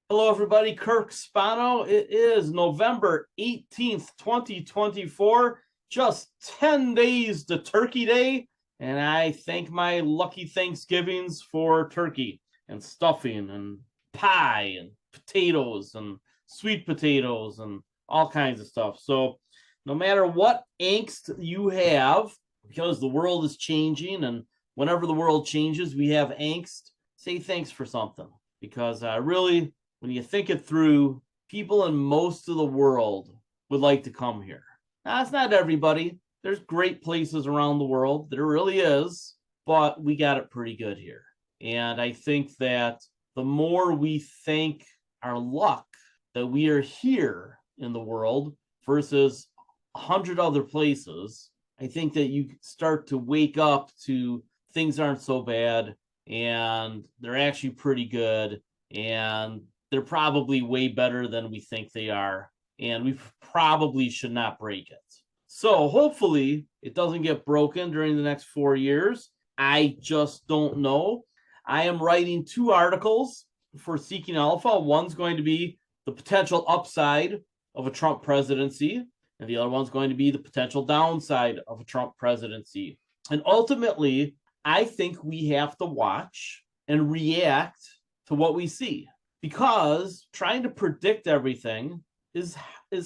Hello, everybody. Kirk Spano. It is November 18th, 2024. Just 10 days to Turkey Day. And I thank my lucky Thanksgivings for turkey and stuffing and pie and potatoes and sweet potatoes and all kinds of stuff. So, no matter what angst you have, because the world is changing, and whenever the world changes, we have angst, say thanks for something. Because really, when you think it through, people in most of the world would like to come here. Now, it's not everybody. There's great places around the world. There really is, but we got it pretty good here. And I think that the more we thank our luck that we are here in the world versus 100 other places, I think that you start to wake up to things aren't so bad and they're actually pretty good, and they're probably way better than we think they are, and we probably should not break it. So hopefully it doesn't get broken during the next 4 years. I just don't know. I am writing 2 articles for Seeking Alpha. One's going to be the potential upside of a Trump presidency, and the other one's going to be the potential downside of a Trump presidency. And ultimately, I think we have to watch and react to what we see, because trying to predict everything is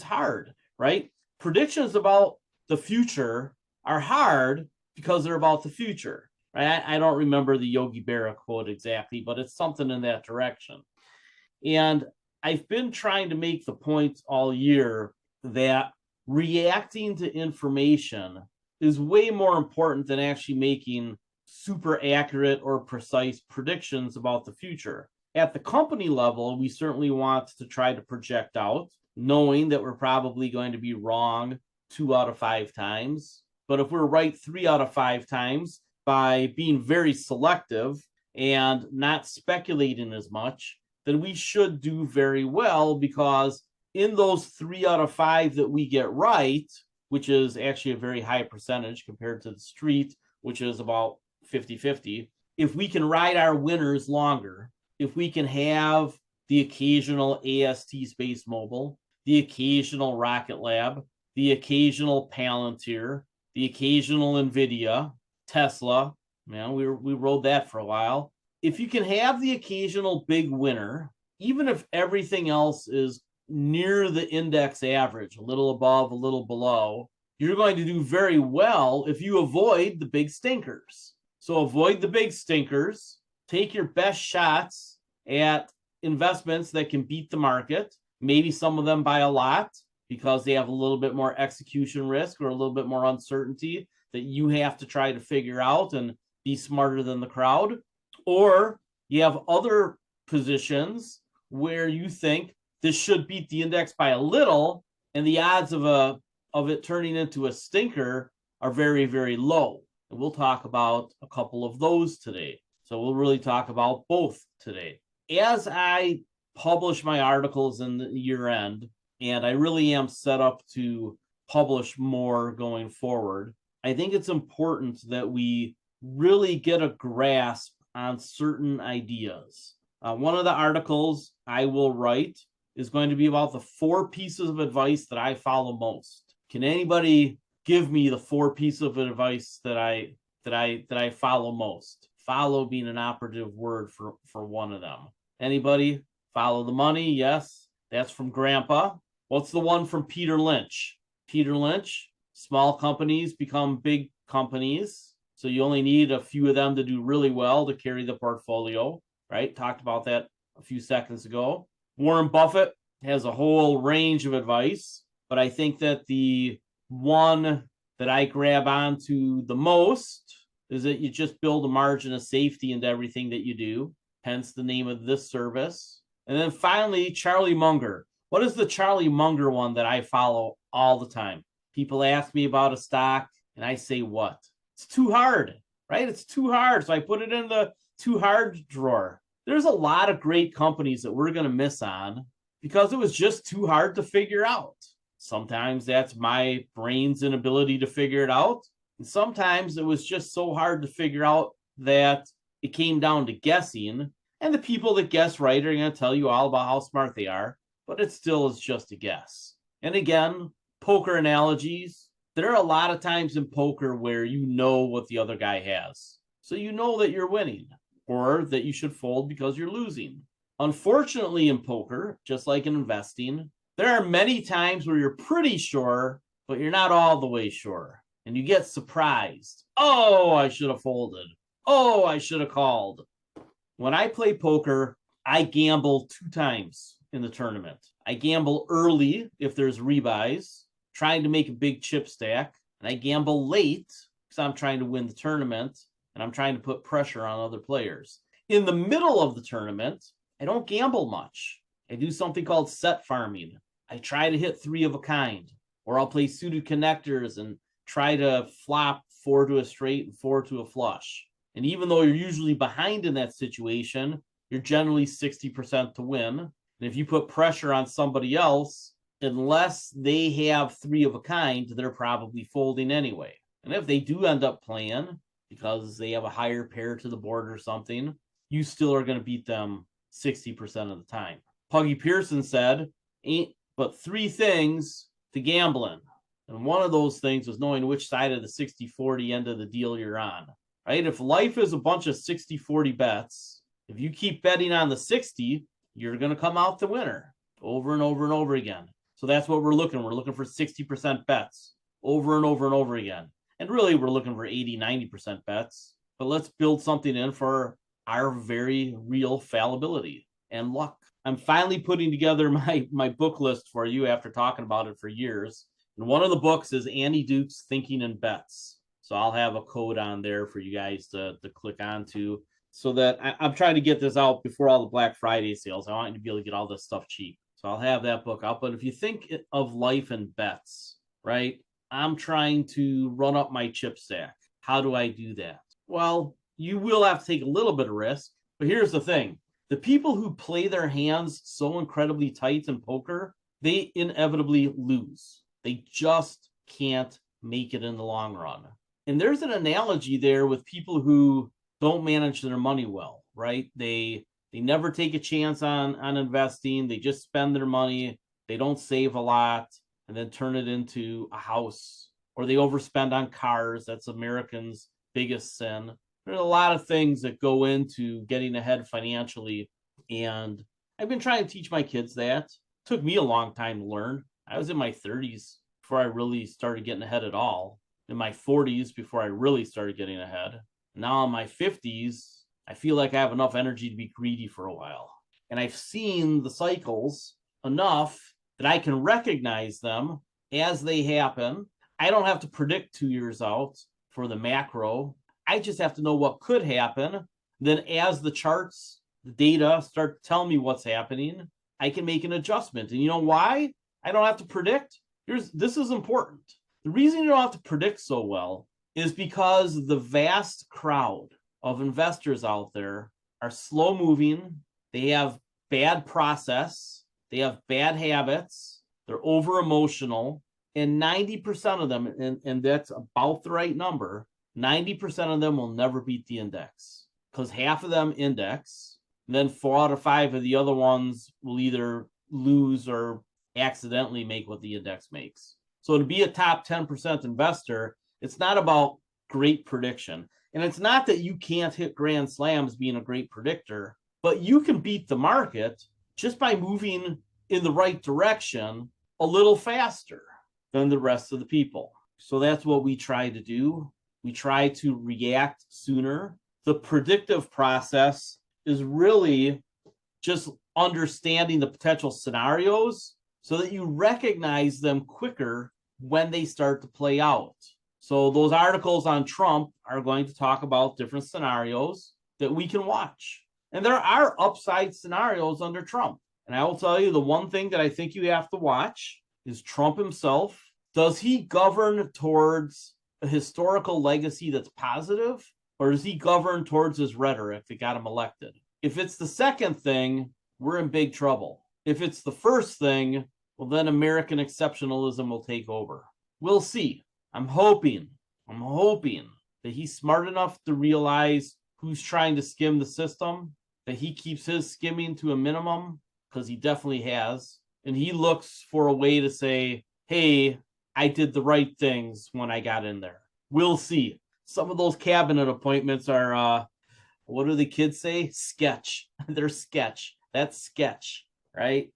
hard, right? Predictions about the future are hard because they're about the future, right? I don't remember the Yogi Berra quote exactly, but it's something in that direction. And I've been trying to make the point all year that reacting to information is way more important than actually making super accurate or precise predictions about the future. At the company level, we certainly want to try to project out, knowing that we're probably going to be wrong 2 out of 5 times. But if we're right 3 out of 5 times, by being very selective and not speculating as much, then we should do very well, because in those 3 out of 5 that we get right, which is actually a very high percentage compared to the street, which is about 50-50, if we can ride our winners longer, if we can have the occasional AST Space Mobile, the occasional Rocket Lab, the occasional Palantir, the occasional NVIDIA, Tesla, man, we rode that for a while. If you can have the occasional big winner, even if everything else is near the index average, a little above, a little below, you're going to do very well if you avoid the big stinkers. So avoid the big stinkers, take your best shots at investments that can beat the market, maybe some of them by a lot because they have a little bit more execution risk or a little bit more uncertainty that you have to try to figure out and be smarter than the crowd. Or you have other positions where you think this should beat the index by a little, and the odds of it turning into a stinker are very, very low. And we'll talk about a couple of those today. So we'll really talk about both today. As I publish my articles in the year end, and I really am set up to publish more going forward, I think it's important that we really get a grasp on certain ideas. One of the articles I will write is going to be about the 4 pieces of advice that I follow most. Can anybody give me the 4 pieces of advice that I follow most? Follow being an operative word for one of them. Anybody? Follow the money? Yes, that's from Grandpa. What's the one from Peter Lynch? Peter Lynch, small companies become big companies. So you only need a few of them to do really well to carry the portfolio, right? Talked about that a few seconds ago. Warren Buffett has a whole range of advice, but I think that the one that I grab onto the most is that you just build a margin of safety into everything that you do, hence the name of this service. And then finally, Charlie Munger. What is the Charlie Munger one that I follow all the time? People ask me about a stock, and I say what? It's too hard, right? It's too hard. So I put it in the too hard drawer. There's a lot of great companies that we're going to miss on because it was just too hard to figure out. Sometimes that's my brain's inability to figure it out. And sometimes it was just so hard to figure out that it came down to guessing. And the people that guess right are going to tell you all about how smart they are, but it still is just a guess. And again, poker analogies, there are a lot of times in poker where you know what the other guy has. So you know that you're winning or that you should fold because you're losing. Unfortunately, in poker, just like in investing, there are many times where you're pretty sure, but you're not all the way sure. And you get surprised. Oh, I should have folded. Oh, I should have called. When I play poker, I gamble 2 times in the tournament. I gamble early if there's rebuys, trying to make a big chip stack, and I gamble late because I'm trying to win the tournament and I'm trying to put pressure on other players. In the middle of the tournament, I don't gamble much. I do something called set farming. I try to hit 3 of a kind, or I'll play suited connectors and try to flop 4 to a straight and 4 to a flush. And even though you're usually behind in that situation, you're generally 60% to win. And if you put pressure on somebody else, unless they have 3 of a kind, they're probably folding anyway. And if they do end up playing because they have a higher pair to the board or something, you still are going to beat them 60% of the time. Puggy Pearson said, ain't but 3 things to gambling. And one of those things was knowing which side of the 60-40 end of the deal you're on. Right? If life is a bunch of 60-40 bets, if you keep betting on the 60, you're going to come out the winner over and over and over again. So that's what we're looking. We're looking for 60% bets over and over and over again. And really, we're looking for 80-90% bets. But let's build something in for our very real fallibility and luck. I'm finally putting together my book list for you after talking about it for years. And one of the books is Annie Duke's Thinking in Bets. So I'll have a code on there for you guys to click onto so that I'm trying to get this out before all the Black Friday sales. I want you to be able to get all this stuff cheap. So I'll have that book out. But if you think of life in bets, right, I'm trying to run up my chip stack. How do I do that? Well, you will have to take a little bit of risk. But here's the thing. The people who play their hands so incredibly tight in poker, they inevitably lose. They just can't make it in the long run. And there's an analogy there with people who don't manage their money well, right? They never take a chance on investing. They just spend their money. They don't save a lot and then turn it into a house, or they overspend on cars. That's Americans' biggest sin. There's a lot of things that go into getting ahead financially. And I've been trying to teach my kids that. It took me a long time to learn. I was in my 30s before I really started getting ahead at all. In my 40s before I really started getting ahead. Now in my 50s, I feel like I have enough energy to be greedy for a while. And I've seen the cycles enough that I can recognize them as they happen. I don't have to predict 2 years out for the macro. I just have to know what could happen. Then as the charts, the data start to tell me what's happening, I can make an adjustment. And you know why I don't have to predict? This is important. The reason you don't have to predict so well is because the vast crowd of investors out there are slow moving. They have bad process. They have bad habits. They're over emotional. And 90% of them, and that's about the right number, 90% of them will never beat the index because half of them index. And then 4 out of 5 of the other ones will either lose or accidentally make what the index makes. So to be a top 10% investor, it's not about great prediction. And it's not that you can't hit grand slams being a great predictor, but you can beat the market just by moving in the right direction a little faster than the rest of the people. So that's what we try to do. We try to react sooner. The predictive process is really just understanding the potential scenarios so that you recognize them quicker when they start to play out. So those articles on Trump are going to talk about different scenarios that we can watch. And there are upside scenarios under Trump. And I will tell you the one thing that I think you have to watch is Trump himself. Does he govern towards a historical legacy that's positive, or does he govern towards his rhetoric that got him elected? If it's the second thing, we're in big trouble. If it's the first thing, well, then American exceptionalism will take over. We'll see. I'm hoping that he's smart enough to realize who's trying to skim the system, that he keeps his skimming to a minimum, because he definitely has. And he looks for a way to say, hey, I did the right things when I got in there. We'll see. Some of those cabinet appointments are, what do the kids say? Sketch. They're sketch. That's sketch, right?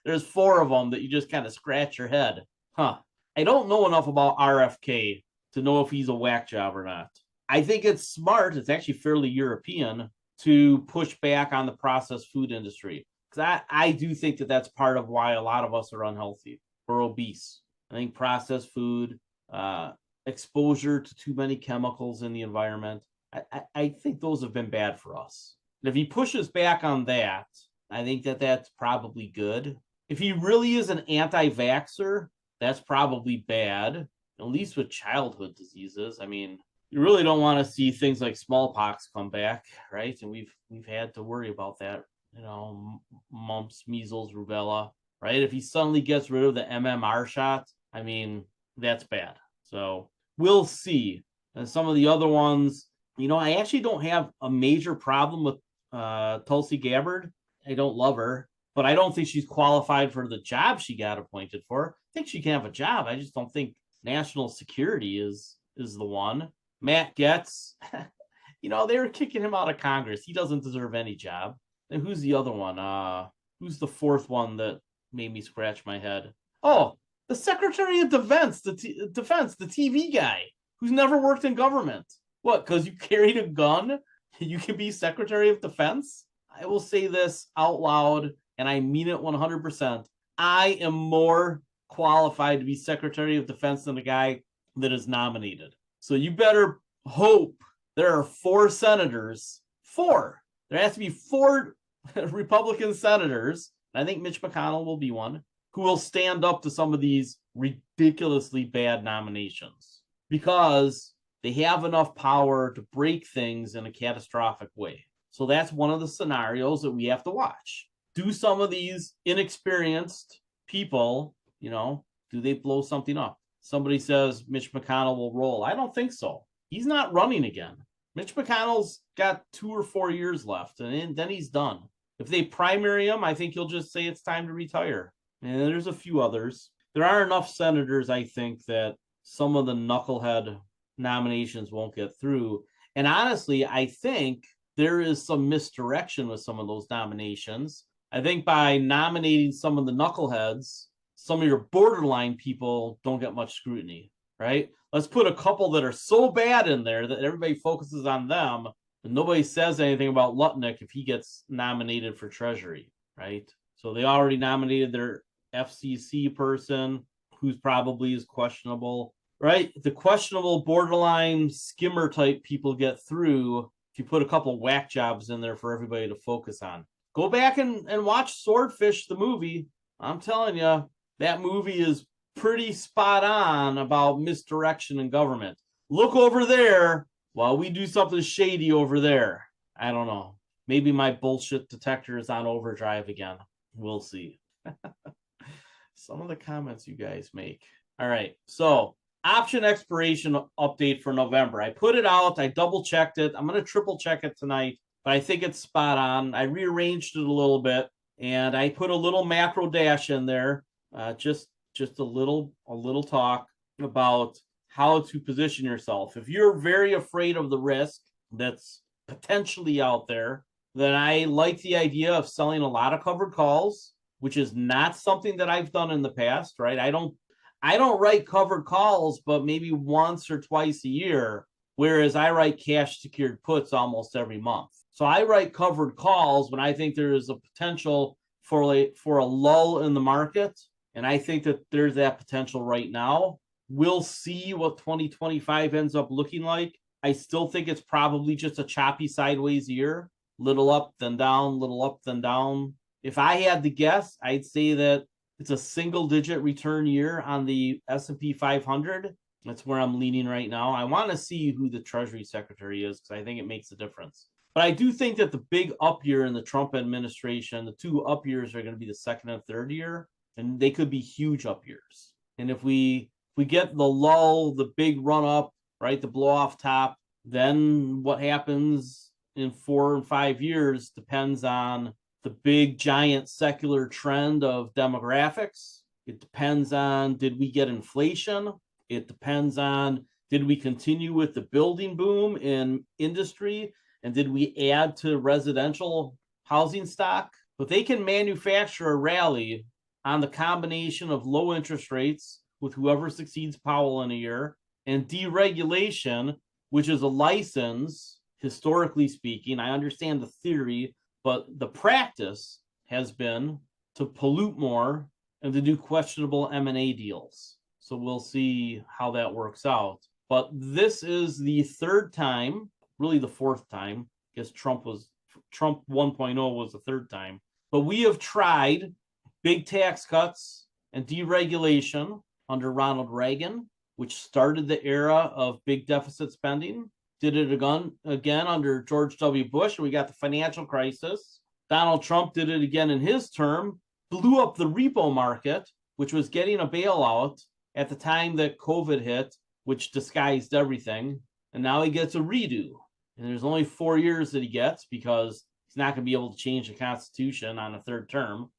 There's 4 of them that you just kind of scratch your head. Huh. I don't know enough about RFK to know if he's a whack job or not. I think it's smart. It's actually fairly European to push back on the processed food industry. Because I do think that that's part of why a lot of us are unhealthy or obese. I think processed food, exposure to too many chemicals in the environment, I think those have been bad for us. And if he pushes back on that, I think that that's probably good. If he really is an anti-vaxxer, that's probably bad, at least with childhood diseases. I mean, you really don't want to see things like smallpox come back, right? And we've had to worry about that, mumps, measles, rubella, right? If he suddenly gets rid of the MMR shot, I mean, that's bad. So we'll see. And some of the other ones, I actually don't have a major problem with Tulsi Gabbard. I don't love her, but I don't think she's qualified for the job she got appointed for. I think she can have a job. I just don't think national security is the one. Matt Gaetz, they were kicking him out of Congress. He doesn't deserve any job. And who's the other one? Who's the 4th one that made me scratch my head? Oh, the Secretary of Defense, the TV guy who's never worked in government. What, because you carried a gun, you can be Secretary of Defense? I will say this out loud, and I mean it 100%. I am more qualified to be Secretary of Defense than the guy that is nominated. So you better hope there are 4 senators. 4. There has to be 4 Republican senators. I think Mitch McConnell will be one, who will stand up to some of these ridiculously bad nominations because they have enough power to break things in a catastrophic way. So that's one of the scenarios that we have to watch. Do some of these inexperienced people, do they blow something up? Somebody says Mitch McConnell will roll. I don't think so. He's not running again. Mitch McConnell's got 2 or 4 years left, and then he's done. If they primary him, I think he'll just say it's time to retire. And there's a few others. There are enough senators, I think, that some of the knucklehead nominations won't get through. And honestly, I think there is some misdirection with some of those nominations. I think by nominating some of the knuckleheads, some of your borderline people don't get much scrutiny, right? Let's put a couple that are so bad in there that everybody focuses on them and nobody says anything about Lutnick if he gets nominated for Treasury, right? So they already nominated their FCC person, who's probably is questionable, right? The questionable borderline skimmer type people get through if you put a couple whack jobs in there for everybody to focus on. Go back and watch Swordfish, the movie. I'm telling you, that movie is pretty spot on about misdirection in government. Look over there while we do something shady over there. I don't know. Maybe my bullshit detector is on overdrive again. We'll see. Some of the comments you guys make. All right. So option expiration update for November. I put it out. I double checked it. I'm going to triple check it tonight, but I think it's spot on. I rearranged it a little bit and I put a little macro dash in there. Just a little talk about how to position yourself. If you're very afraid of the risk that's potentially out there, then I like the idea of selling a lot of covered calls, which is not something that I've done in the past, right? I don't write covered calls, but maybe once or twice a year, whereas I write cash secured puts almost every month. So I write covered calls when I think there is a potential for a lull in the market. And I think that there's that potential right now. We'll see what 2025 ends up looking like. I still think it's probably just a choppy sideways year. Little up, then down, little up, then down. If I had to guess, I'd say that it's a single-digit return year on the S&P 500. That's where I'm leaning right now. I want to see who the Treasury Secretary is because I think it makes a difference. But I do think that the big up year in the Trump administration, the 2 up years are going to be the second and third year, and they could be huge up years. And if we get the lull, the big run up, right, the blow off top, then what happens in 4 and 5 years depends on the big giant secular trend of demographics. It depends on, did we get inflation? It depends on, did we continue with the building boom in industry? And did we add to residential housing stock? But they can manufacture a rally on the combination of low interest rates with whoever succeeds Powell in a year, and deregulation, which is a license, historically speaking. I understand the theory, but the practice has been to pollute more and to do questionable M&A deals. So we'll see how that works out. But this is the third time, really the fourth time, because Trump 1.0 was the third time. But we have tried big tax cuts and deregulation under Ronald Reagan, which started the era of big deficit spending. Did it again under George W. Bush, and we got the financial crisis. Donald Trump did it again in his term, blew up the repo market, which was getting a bailout at the time that COVID hit, which disguised everything. And now he gets a redo. And there's only 4 years that he gets because he's not going to be able to change the Constitution on a third term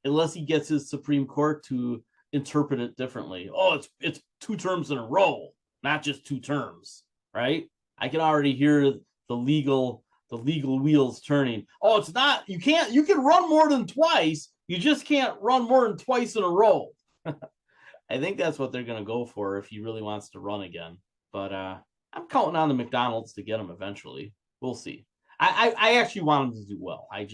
unless he gets his Supreme Court to interpret it differently. Oh, it's 2 terms in a row, not just 2 terms, right? I can already hear the legal wheels turning. Oh, it's not, you can run more than twice. You just can't run more than twice in a row. I think that's what they're going to go for if he really wants to run again. But I'm counting on the McDonald's to get him eventually. We'll see. I actually want him to do well. I'm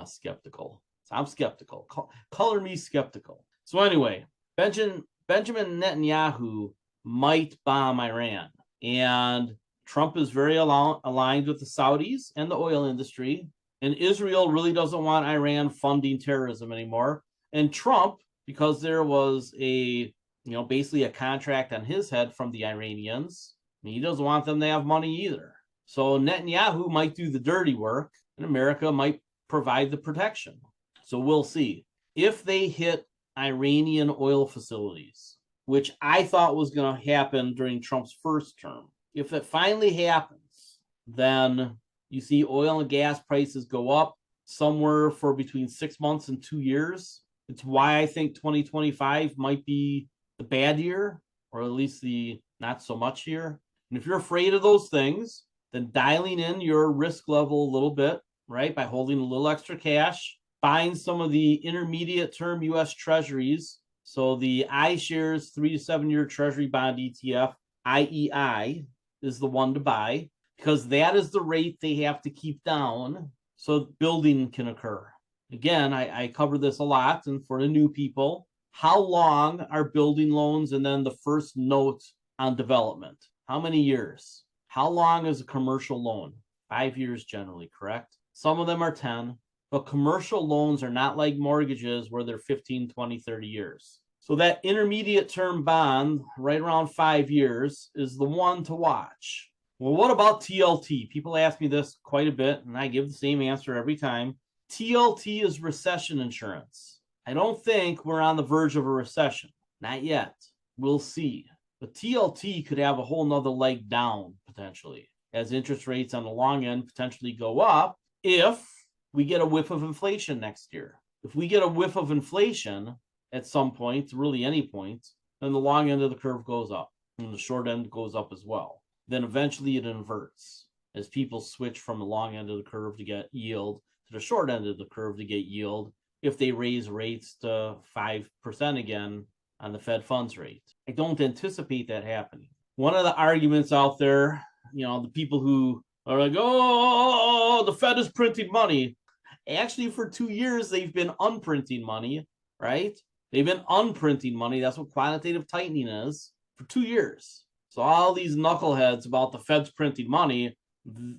skeptical. So I'm skeptical. Color me skeptical. So anyway, Benjamin Netanyahu might bomb Iran. And Trump is very aligned with the Saudis and the oil industry. And Israel really doesn't want Iran funding terrorism anymore. And Trump, because there was basically a contract on his head from the Iranians, he doesn't want them to have money either. So Netanyahu might do the dirty work, and America might provide the protection. So we'll see. If they hit Iranian oil facilities, which I thought was going to happen during Trump's first term, if it finally happens, then you see oil and gas prices go up somewhere for between 6 months and 2 years. It's why I think 2025 might be the bad year, or at least the not so much year. And if you're afraid of those things, then dialing in your risk level a little bit, right, by holding a little extra cash, buying some of the intermediate term U.S. treasuries. So the iShares 3 to 7 year treasury bond ETF, IEI, is the one to buy because that is the rate they have to keep down so building can occur. Again, I cover this a lot, and for the new people, how long are building loans and then the first note on development? How many years? How long is a commercial loan? 5 years generally, correct? Some of them are 10, but commercial loans are not like mortgages where they're 15, 20, 30 years. So that intermediate term bond, right around 5 years, is the one to watch. Well, what about TLT? People ask me this quite a bit, and I give the same answer every time. TLT is recession insurance. I don't think we're on the verge of a recession. Not yet. We'll see. But TLT could have a whole nother leg down, potentially, as interest rates on the long end potentially go up if we get a whiff of inflation next year. If we get a whiff of inflation at some point, really any point, then the long end of the curve goes up and the short end goes up as well. Then eventually it inverts as people switch from the long end of the curve to get yield to the short end of the curve to get yield if they raise rates to 5% again on the Fed funds rate. I don't anticipate that happening. One of the arguments out there, the people who are like, oh, the Fed is printing money. Actually, for 2 years, they've been unprinting money, right? They've been unprinting money. That's what quantitative tightening is for 2 years. So all these knuckleheads about the Fed's printing money,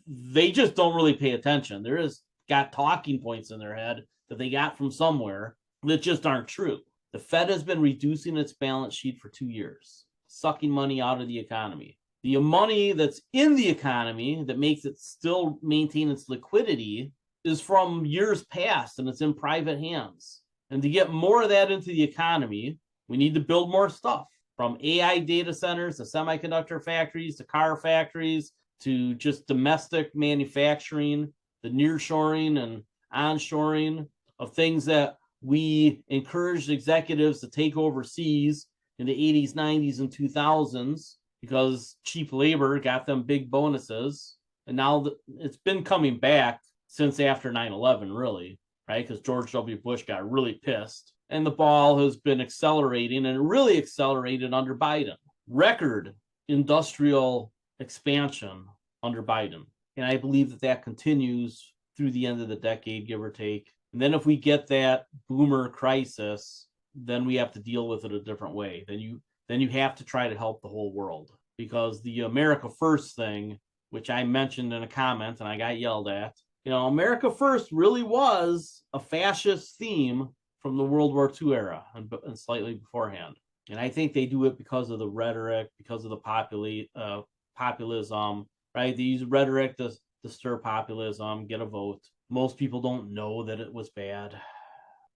they just don't really pay attention. They're just got talking points in their head that they got from somewhere that just aren't true. The Fed has been reducing its balance sheet for 2 years, sucking money out of the economy. The money that's in the economy that makes it still maintain its liquidity is from years past, and it's in private hands. And to get more of that into the economy, we need to build more stuff, from AI data centers to semiconductor factories to car factories to just domestic manufacturing, the nearshoring and onshoring of things that we encouraged executives to take overseas in the 80s, 90s, and 2000s because cheap labor got them big bonuses. And now it's been coming back since after 9/11, really, right? Because George W. Bush got really pissed. And the ball has been accelerating, and really accelerated under Biden. Record industrial expansion under Biden. And I believe that that continues through the end of the decade, give or take. And then if we get that boomer crisis, then we have to deal with it a different way. Then you have to try to help the whole world, because the America First thing, which I mentioned in a comment and I got yelled at, America First really was a fascist theme from the World War II era and slightly beforehand. And I think they do it because of the rhetoric, because of the populism, right? They use rhetoric to stir populism, get a vote. Most people don't know that it was bad,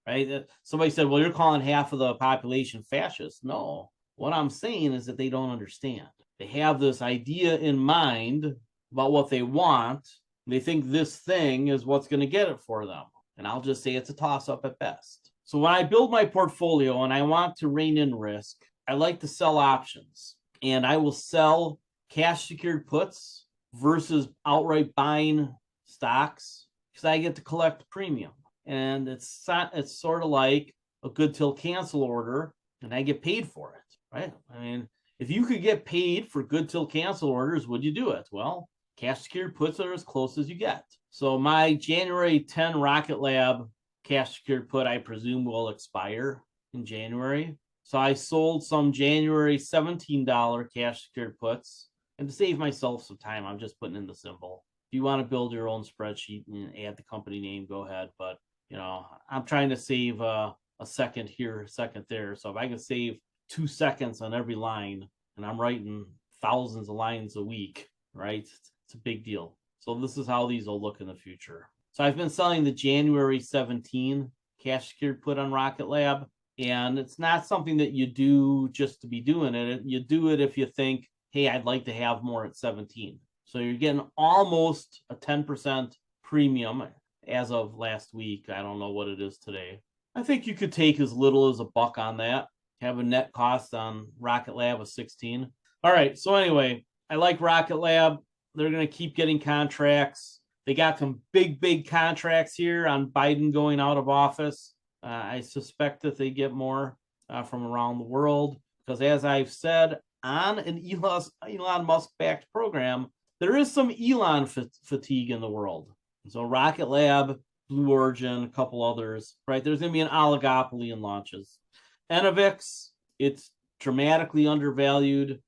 right? Somebody said, well, you're calling half of the population fascist. No, what I'm saying is that they don't understand. They have this idea in mind about what they want. They think this thing is what's going to get it for them. And I'll just say it's a toss-up at best. So when I build my portfolio and I want to rein in risk, I like to sell options. And I will sell cash secured puts versus outright buying stocks because I get to collect premium. And it's sort of like a good till cancel order, and I get paid for it, right? I mean, if you could get paid for good till cancel orders, would you do it? Well, cash secured puts are as close as you get. So my January 10 Rocket Lab cash secured put, I presume, will expire in January. So I sold some January $17 cash secured puts. And to save myself some time, I'm just putting in the symbol. If you want to build your own spreadsheet and add the company name, go ahead. But, I'm trying to save a second here, a second there. So if I can save 2 seconds on every line, and I'm writing thousands of lines a week, right? It's a big deal. So this is how these will look in the future. So I've been selling the January 17 cash secured put on Rocket Lab. And it's not something that you do just to be doing it. You do it if you think, hey, I'd like to have more at 17. So you're getting almost a 10% premium as of last week. I don't know what it is today. I think you could take as little as $1 on that. Have a net cost on Rocket Lab of 16. All right. So anyway, I like Rocket Lab. They're going to keep getting contracts. They got some big contracts here on Biden going out of office. I suspect that they get more from around the world because, as I've said, on an Elon Musk-backed program, there is some Elon fatigue in the world. So Rocket Lab, Blue Origin, a couple others, right? There's going to be an oligopoly in launches. Enovix, it's dramatically undervalued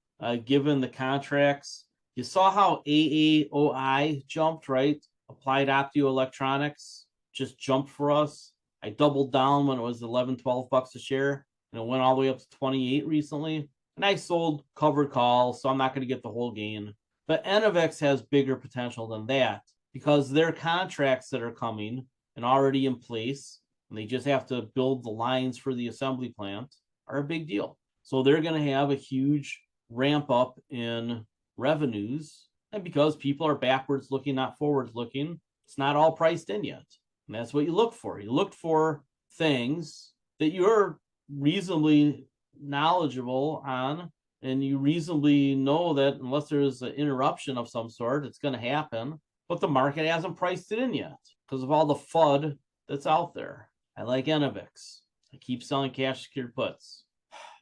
given the contracts. You saw how AAOI jumped, right? Applied Optoelectronics just jumped for us. I doubled down when it was 11, 12 bucks a share, and it went all the way up to 28 recently. And I sold covered calls, so I'm not going to get the whole gain. But Enovix has bigger potential than that because their contracts that are coming and already in place, and they just have to build the lines for the assembly plant, are a big deal. So they're going to have a huge ramp up in revenues. And because people are backwards looking, not forwards looking, it's not all priced in yet. And that's what you look for. You look for things that you're reasonably knowledgeable on, and you reasonably know that unless there's an interruption of some sort, it's going to happen. But the market hasn't priced it in yet because of all the FUD that's out there. I like Enovix. I keep selling cash secured puts.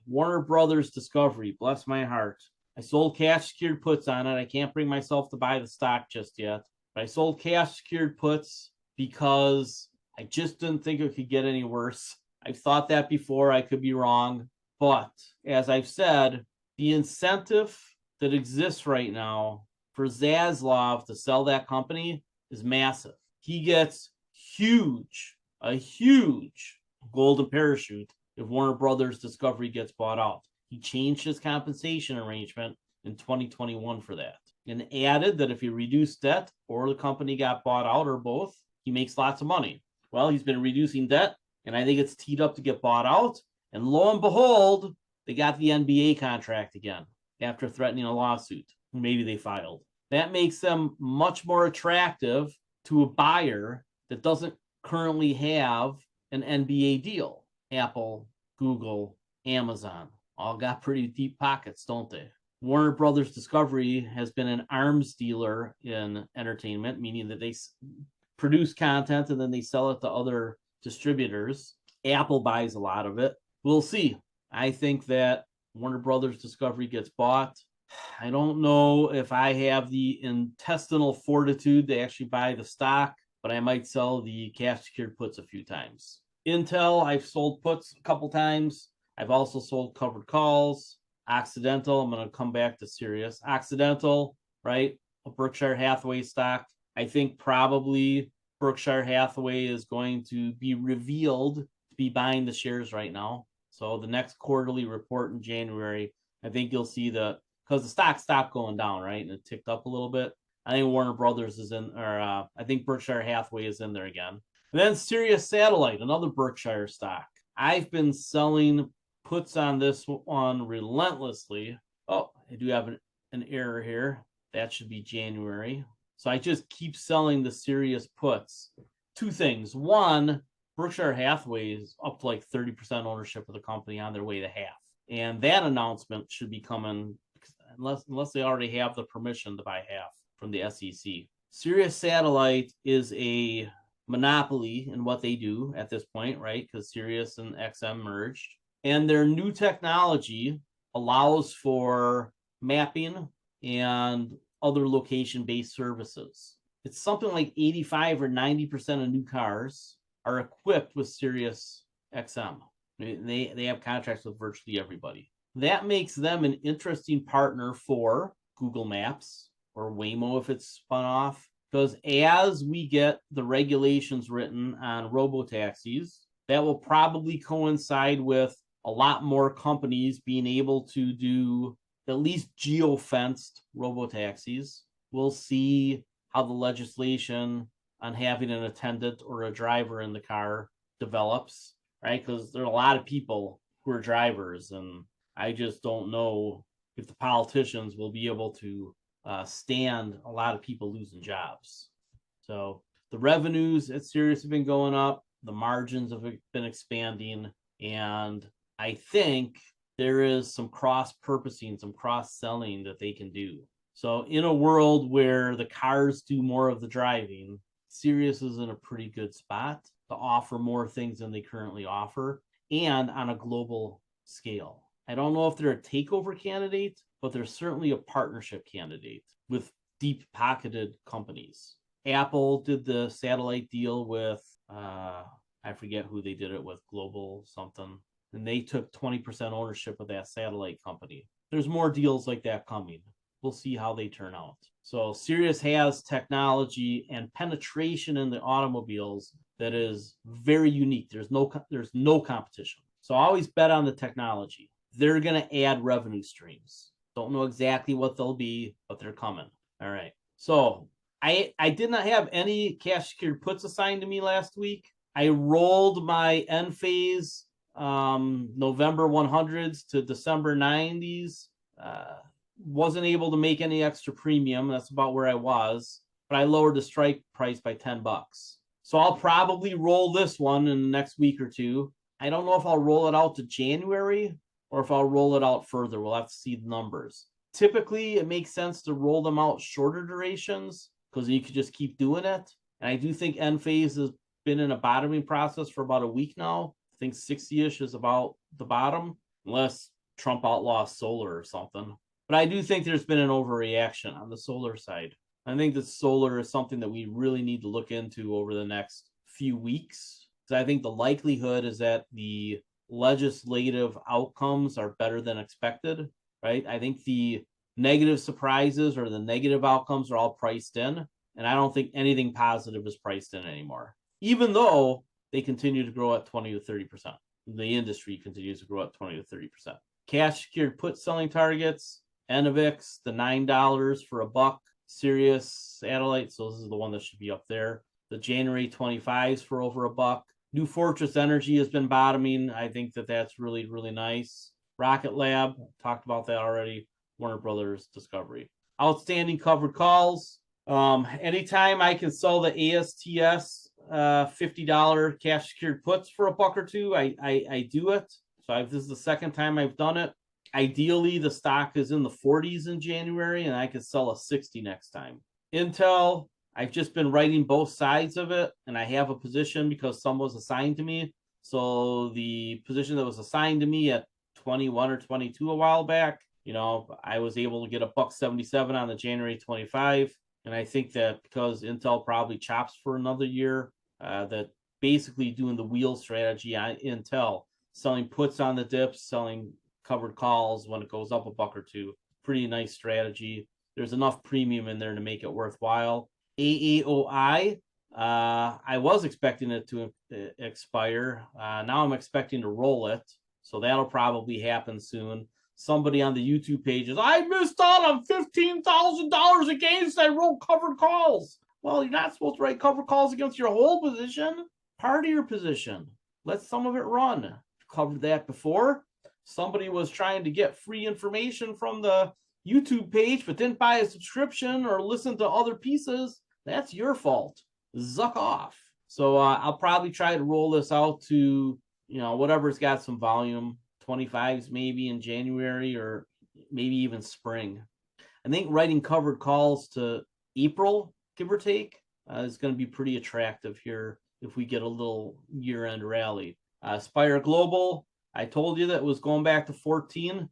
Warner Brothers Discovery, bless my heart. I sold cash secured puts on it. I can't bring myself to buy the stock just yet. But I sold cash secured puts because I just didn't think it could get any worse. I've thought that before. I could be wrong. But as I've said, the incentive that exists right now for Zaslav to sell that company is massive. He gets a huge golden parachute if Warner Brothers Discovery gets bought out. He changed his compensation arrangement in 2021 for that and added that if he reduced debt or the company got bought out or both, he makes lots of money. Well, he's been reducing debt, and I think it's teed up to get bought out. And lo and behold, they got the NBA contract again after threatening a lawsuit. Maybe they filed. That makes them much more attractive to a buyer that doesn't currently have an NBA deal. Apple, Google, Amazon all got pretty deep pockets, don't they? Warner Brothers Discovery has been an arms dealer in entertainment, meaning that they produce content and then they sell it to other distributors. Apple buys a lot of it. We'll see. I think that Warner Brothers Discovery gets bought. I don't know if I have the intestinal fortitude to actually buy the stock, but I might sell the cash secured puts a few times. Intel, I've sold puts a couple times. I've also sold covered calls. Occidental, I'm going to come back to Sirius. Occidental, right? A Berkshire Hathaway stock. I think probably Berkshire Hathaway is going to be revealed to be buying the shares right now. So the next quarterly report in January, I think you'll see because the stock stopped going down, right? And it ticked up a little bit. I think Warner Brothers is in, or I think Berkshire Hathaway is in there again. And then Sirius Satellite, another Berkshire stock. I've been selling puts on this one relentlessly. Oh, I do have an error here. That should be January. So I just keep selling the Sirius puts. Two things. One, Berkshire Hathaway is up to like 30% ownership of the company on their way to half. And that announcement should be coming unless they already have the permission to buy half from the SEC. Sirius Satellite is a monopoly in what they do at this point, right? Because Sirius and XM merged. And their new technology allows for mapping and other location-based services. It's something like 85 or 90% of new cars are equipped with Sirius XM. They have contracts with virtually everybody. That makes them an interesting partner for Google Maps or Waymo if it's spun off. Because as we get the regulations written on robotaxis, that will probably coincide with a lot more companies being able to do at least geo-fenced robotaxis. We'll see how the legislation on having an attendant or a driver in the car develops, right? Because there are a lot of people who are drivers, and I just don't know if the politicians will be able to stand a lot of people losing jobs. So the revenues at Sirius have been going up, the margins have been expanding, and I think there is some cross-purposing, some cross-selling that they can do. So in a world where the cars do more of the driving, Sirius is in a pretty good spot to offer more things than they currently offer and on a global scale. I don't know if they're a takeover candidate, but they're certainly a partnership candidate with deep-pocketed companies. Apple did the satellite deal with, I forget who they did it with, Global something, and they took 20% ownership of that satellite company. There's more deals like that coming. We'll see how they turn out. So Sirius has technology and penetration in the automobiles that is very unique. There's no competition. So I always bet on the technology. They're going to add revenue streams. Don't know exactly what they'll be, but they're coming. All right. So I did not have any cash secured puts assigned to me last week. I rolled my end phase November 100s to December 90s. Wasn't able to make any extra premium. That's about where I was, but I lowered the strike price by $10. So I'll probably roll this one in the next week or two. I don't know if I'll roll it out to January or if I'll roll it out further. We'll have to see the numbers. Typically, it makes sense to roll them out shorter durations because you could just keep doing it. And I do think end phase has been in a bottoming process for about a week now. I think 60-ish is about the bottom, unless Trump outlaws solar or something. But I do think there's been an overreaction on the solar side. I think that solar is something that we really need to look into over the next few weeks. Because I think the likelihood is that the legislative outcomes are better than expected, right? I think the negative surprises or the negative outcomes are all priced in. And I don't think anything positive is priced in anymore, even though they continue to grow at 20 to 30%. The industry continues to grow at 20 to 30%. Cash secured put selling targets. Enovix, the $9 for $1. Sirius Satellite, so this is the one that should be up there. The January 25s for over $1. New Fortress Energy has been bottoming. I think that that's really, really nice. Rocket Lab, talked about that already. Warner Brothers Discovery. outstanding covered calls. Anytime I can sell the ASTS $50 cash secured puts for a buck or two, I do it. So this is the second time I've done it. Ideally, the stock is in the 40s in January, and I could sell a 60 next time. Intel, I've just been writing both sides of it, and I have a position because some was assigned to me. So the position that was assigned to me at 21 or 22 a while back, I was able to get a $1.77 on the January 25. And I think that because Intel probably chops for another year, that basically doing the wheel strategy on Intel, selling puts on the dips, selling covered calls when it goes up a buck or two, pretty nice strategy. There's enough premium in there to make it worthwhile. AAOI, I was expecting it to expire. Now I'm expecting to roll it. So that'll probably happen soon. Somebody on the YouTube page is, I missed out on $15,000 of gains. I rolled covered calls. Well, you're not supposed to write covered calls against your whole position, part of your position. Let some of it run. Covered that before. Somebody was trying to get free information from the YouTube page, but didn't buy a subscription or listen to other pieces. That's your fault. Zuck off. So I'll probably try to roll this out to, whatever's got some volume, 25s maybe in January or maybe even spring. I think writing covered calls to April, give or take, is going to be pretty attractive here if we get a little year-end rally. Spire Global, I told you that it was going back to 14.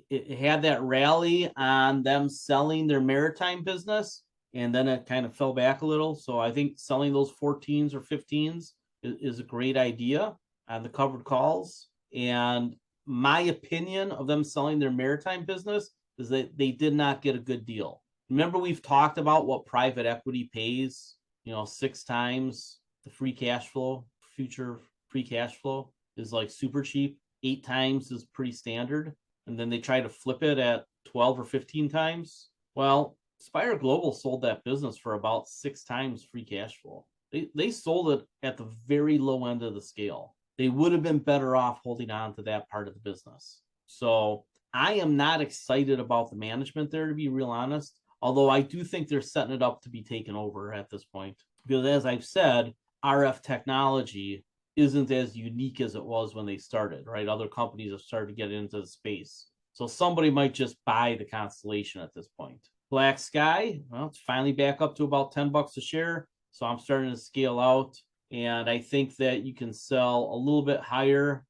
It had that rally on them selling their maritime business, and then it kind of fell back a little. So I think selling those 14s or 15s is a great idea on the covered calls. And my opinion of them selling their maritime business is that they did not get a good deal. Remember, we've talked about what private equity pays, 6 times the free cash flow, future free cash flow is like super cheap. 8 times is pretty standard. And then they try to flip it at 12 or 15 times. Well, Spire Global sold that business for about 6 times free cash flow. They sold it at the very low end of the scale. They would have been better off holding on to that part of the business. So I am not excited about the management there, to be real honest, although I do think they're setting it up to be taken over at this point. Because as I've said, RF technology isn't as unique as it was when they started, right? Other companies have started to get into the space. So somebody might just buy the Constellation at this point. Black Sky, well, it's finally back up to about $10 a share. So I'm starting to scale out. And I think that you can sell a little bit higher,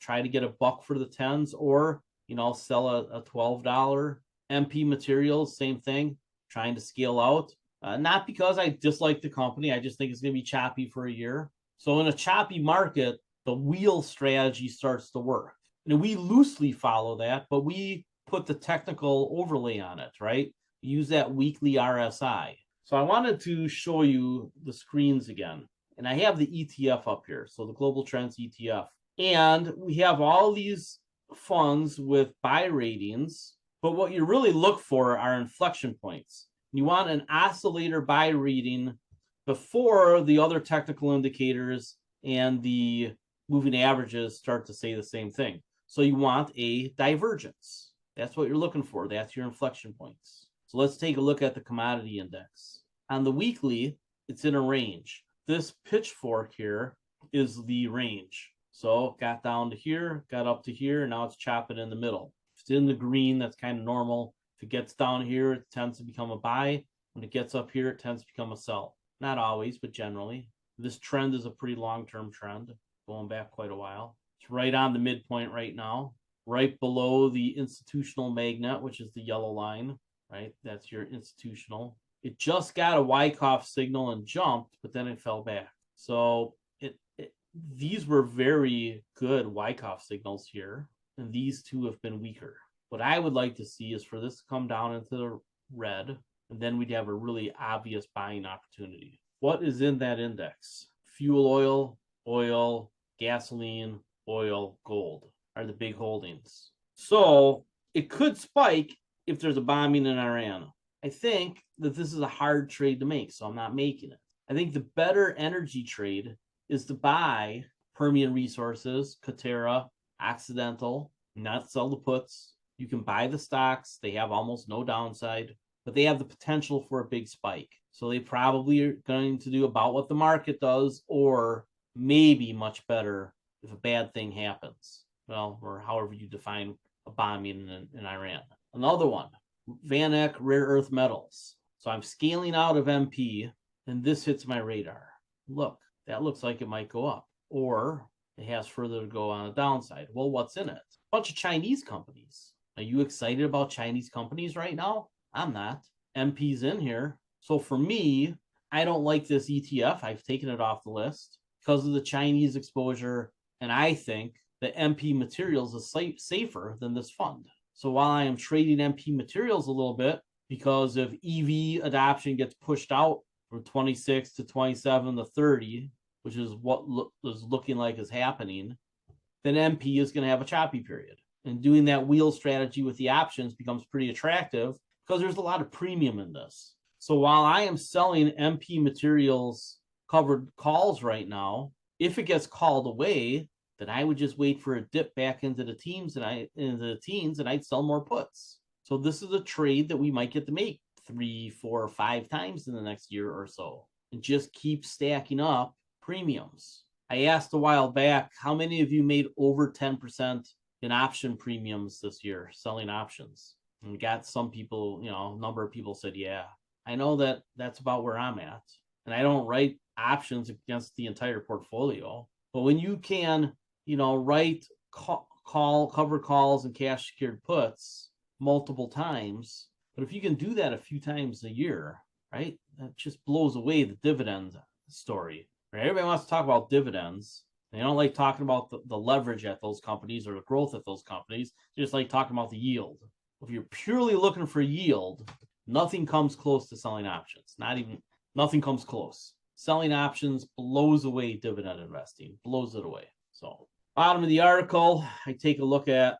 try to get a buck for the 10s, or, sell a $12 MP Materials, same thing, trying to scale out. Not because I dislike the company. I just think it's going to be choppy for a year. So in a choppy market, the wheel strategy starts to work. And we loosely follow that, but we put the technical overlay on it, right? Use that weekly RSI. So I wanted to show you the screens again. And I have the ETF up here, so the Global Trends ETF. And we have all these funds with buy ratings, but what you really look for are inflection points. You want an oscillator buy rating before the other technical indicators and the moving averages start to say the same thing. So you want a divergence. That's what you're looking for. That's your inflection points. So let's take a look at the commodity index. On the weekly, it's in a range. This pitchfork here is the range. So got down to here, got up to here, and now it's chopping in the middle. If it's in the green, that's kind of normal. If it gets down here, it tends to become a buy. When it gets up here, it tends to become a sell. Not always, but generally. This trend is a pretty long-term trend, going back quite a while. It's right on the midpoint right now, right below the institutional magnet, which is the yellow line, right? That's your institutional. It just got a Wyckoff signal and jumped, but then it fell back. So these were very good Wyckoff signals here, and these two have been weaker. What I would like to see is for this to come down into the red, and then we'd have a really obvious buying opportunity. What is in that index? Fuel oil, gasoline, oil, gold are the big holdings. So it could spike if there's a bombing in Iran. I think that this is a hard trade to make, so I'm not making it. I think the better energy trade is to buy Permian Resources, Coterra, Occidental, not sell the puts, You can buy the stocks. They have almost no downside, but they have the potential for a big spike. So they probably are going to do about what the market does, or maybe much better if a bad thing happens. Well, or however you define a bombing in Iran. Another one, Van Eck Rare Earth Metals. So I'm scaling out of MP, and this hits my radar. Look, that looks like it might go up, or it has further to go on the downside. Well, what's in it? A bunch of Chinese companies. Are you excited about Chinese companies right now? I'm not. MP's in here. So for me, I don't like this ETF. I've taken it off the list because of the Chinese exposure. And I think that MP Materials is safer than this fund. So while I am trading MP Materials a little bit, because if EV adoption gets pushed out from 26 to 27 to 30, which is what is looking like is happening, then MP is going to have a choppy period. And doing that wheel strategy with the options becomes pretty attractive because there's a lot of premium in this. So while I am selling MP Materials covered calls right now, if it gets called away, then I would just wait for a dip back into the teens and I'd sell more puts. So this is a trade that we might get to make 3, 4, 5 times in the next year or so, and just keep stacking up premiums. I asked a while back, how many of you made over 10% in option premiums this year, selling options? And we got some people, a number of people said, yeah. I know that that's about where I'm at. And I don't write options against the entire portfolio. But when you can, write cover calls and cash secured puts multiple times, but if you can do that a few times a year, right, that just blows away the dividend story. Right? Everybody wants to talk about dividends. They don't like talking about the leverage at those companies or the growth at those companies. They just like talking about the yield. If you're purely looking for yield, nothing comes close to selling options. Nothing comes close. Selling options blows away dividend investing, blows it away. So bottom of the article, I take a look at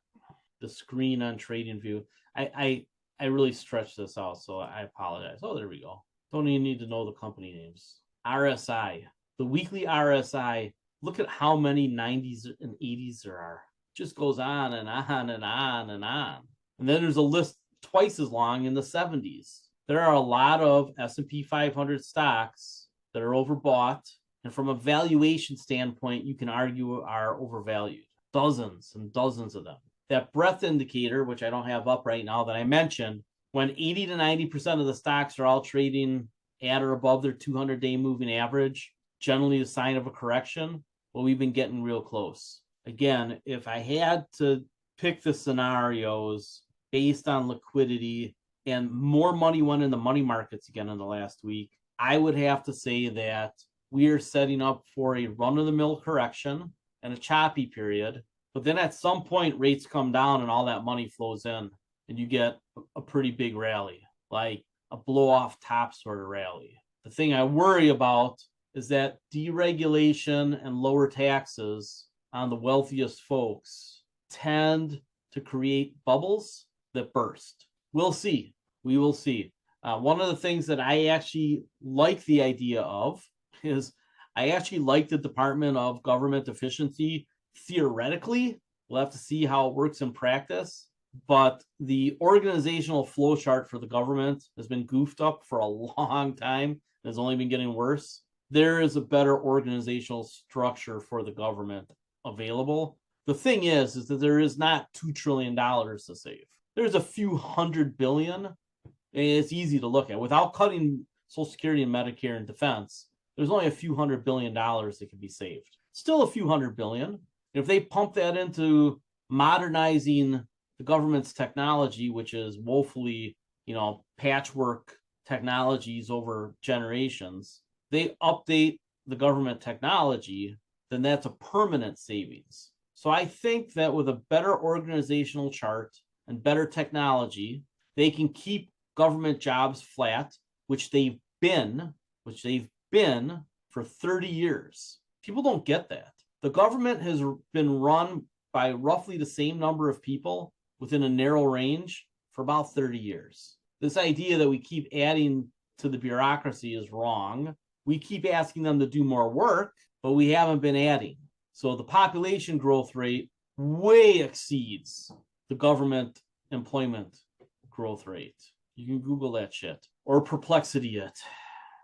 the screen on TradingView. I really stretched this out, so I apologize. Oh, there we go. Don't even need to know the company names. RSI, the weekly RSI. Look at how many 90s and 80s there are. It just goes on and on and on and on. And then there's a list twice as long in the 70s. There are a lot of S&P 500 stocks that are overbought, and from a valuation standpoint, you can argue are overvalued. Dozens and dozens of them. That breadth indicator, which I don't have up right now, that I mentioned, when 80 to 90% of the stocks are all trading at or above their 200-day moving average, generally a sign of a correction. Well, we've been getting real close. Again, if I had to pick the scenarios based on liquidity, and more money went in the money markets again in the last week, I would have to say that we are setting up for a run-of-the-mill correction and a choppy period. But then at some point, rates come down and all that money flows in, and you get a pretty big rally, like a blow-off top sort of rally. The thing I worry about is that deregulation and lower taxes on the wealthiest folks tend to create bubbles that burst. We'll see. We will see. One of the things that I actually like the idea of is I actually like the Department of Government Efficiency theoretically. We'll have to see how it works in practice. But the organizational flowchart for the government has been goofed up for a long time. It has only been getting worse. There is a better organizational structure for the government available. The thing is that there is not $2 trillion to save. There's a few $100 billion. It's easy to look at. Without cutting Social Security and Medicare and defense, there's only a few $100 billion that can be saved. Still a few $100 billion. If they pump that into modernizing the government's technology, which is woefully, patchwork technologies over generations, they update the government technology, then that's a permanent savings. So I think that with a better organizational chart and better technology, they can keep government jobs flat, which they've been for 30 years. People don't get that. The government has been run by roughly the same number of people within a narrow range for about 30 years. This idea that we keep adding to the bureaucracy is wrong. We keep asking them to do more work, but we haven't been adding. So the population growth rate way exceeds the government employment growth rate. You can Google that shit. Or perplexity it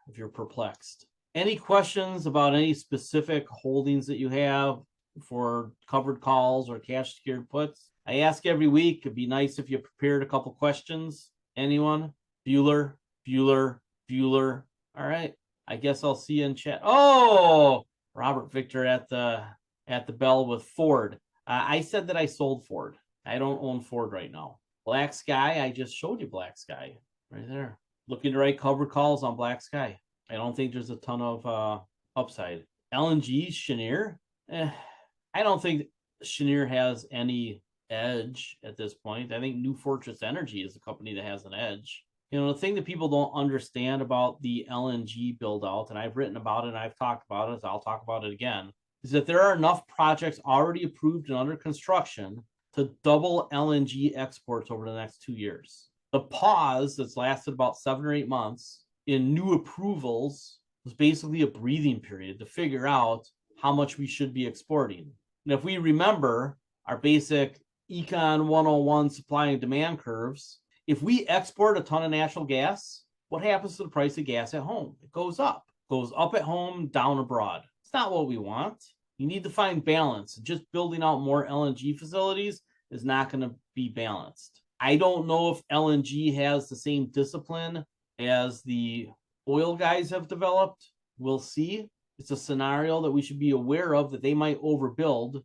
if you're perplexed. Any questions about any specific holdings that you have for covered calls or cash secured puts? I ask every week. It'd be nice if you prepared a couple questions. Anyone? Bueller, Bueller, Bueller. All right. I guess I'll see you in chat. Oh, Robert Victor at the bell with Ford. I said that I sold Ford. I don't own Ford right now. Black Sky, I just showed you Black Sky right there. Looking to write covered calls on Black Sky. I don't think there's a ton of upside. LNG, Cheniere. I don't think Cheniere has any edge at this point. I think New Fortress Energy is a company that has an edge. You know, the thing that people don't understand about the LNG build out, and I've written about it and I've talked about it, so I'll talk about it again, is that there are enough projects already approved and under construction to double LNG exports over the next 2 years. The pause that's lasted about 7 or 8 months in new approvals was basically a breathing period to figure out how much we should be exporting. And if we remember our basic Econ 101 supply and demand curves, if we export a ton of natural gas, what happens to the price of gas at home? It goes up. It goes up at home, down abroad. It's not what we want. You need to find balance. Just building out more LNG facilities is not going to be balanced. I don't know if LNG has the same discipline as the oil guys have developed. We'll see. It's a scenario that we should be aware of, that they might overbuild,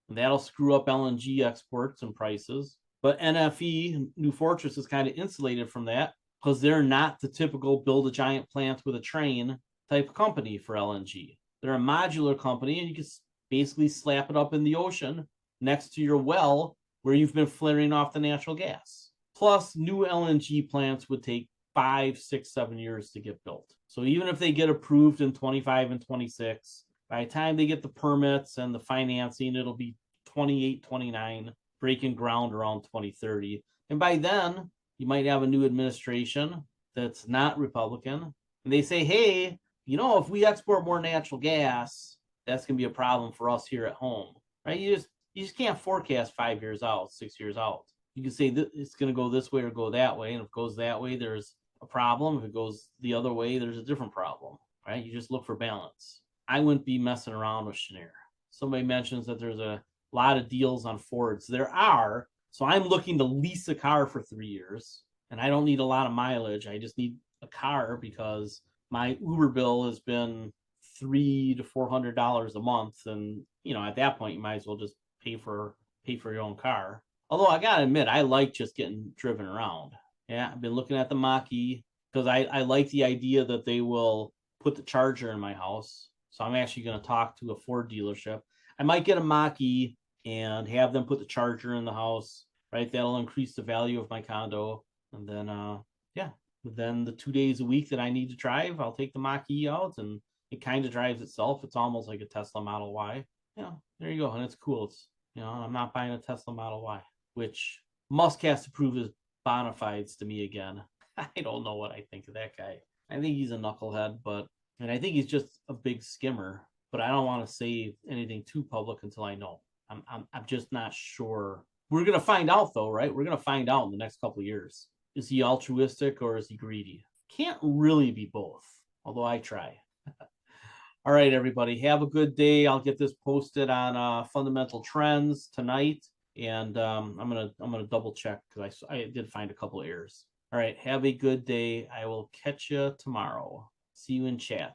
and that'll screw up LNG exports and prices. But NFE, New Fortress, is kind of insulated from that because they're not the typical build a giant plant with a train type company for LNG. They're a modular company, and you can basically slap it up in the ocean next to your well where you've been flaring off the natural gas. Plus, new LNG plants would take 5, 6, 7 years to get built. So even if they get approved in 25 and 26, by the time they get the permits and the financing, it'll be 28, 29, breaking ground around 2030. And by then, you might have a new administration that's not Republican. And they say, hey, you know, if we export more natural gas, that's going to be a problem for us here at home, right? You just can't forecast 5 years out, 6 years out. You can say that it's going to go this way or go that way. And if it goes that way, there's a problem. If it goes the other way, there's a different problem, right? You just look for balance. I wouldn't be messing around with Cheniere. Somebody mentions that there's a lot of deals on Fords. There are. So I'm looking to lease a car for 3 years, and I don't need a lot of mileage. I just need a car because my Uber bill has been $300 to $400 a month, and you know, at that point, you might as well just pay for your own car. Although I gotta admit, I like just getting driven around. Yeah, I've been looking at the Mach-E because I like the idea that they will put the charger in my house. So I'm actually going to talk to a Ford dealership. I might get a Mach-E and have them put the charger in the house, right? That'll increase the value of my condo. And then, then the 2 days a week that I need to drive, I'll take the Mach-E out and it kind of drives itself. It's almost like a Tesla Model Y. Yeah, there you go. And it's cool. It's, you know, I'm not buying a Tesla Model Y, which Musk has to prove his bona fides to me again. I don't know what I think of that guy. I think he's a knucklehead, and I think he's just a big skimmer, but I don't want to say anything too public until I know. I'm just not sure. We're going to find out though, right? We're going to find out in the next couple of years. Is he altruistic or is he greedy? Can't really be both, although I try. All right, everybody, have a good day. I'll get this posted on Fundamental Trends tonight, and I'm gonna double check because I did find a couple of errors. All right, have a good day. I will catch you tomorrow. See you in chat.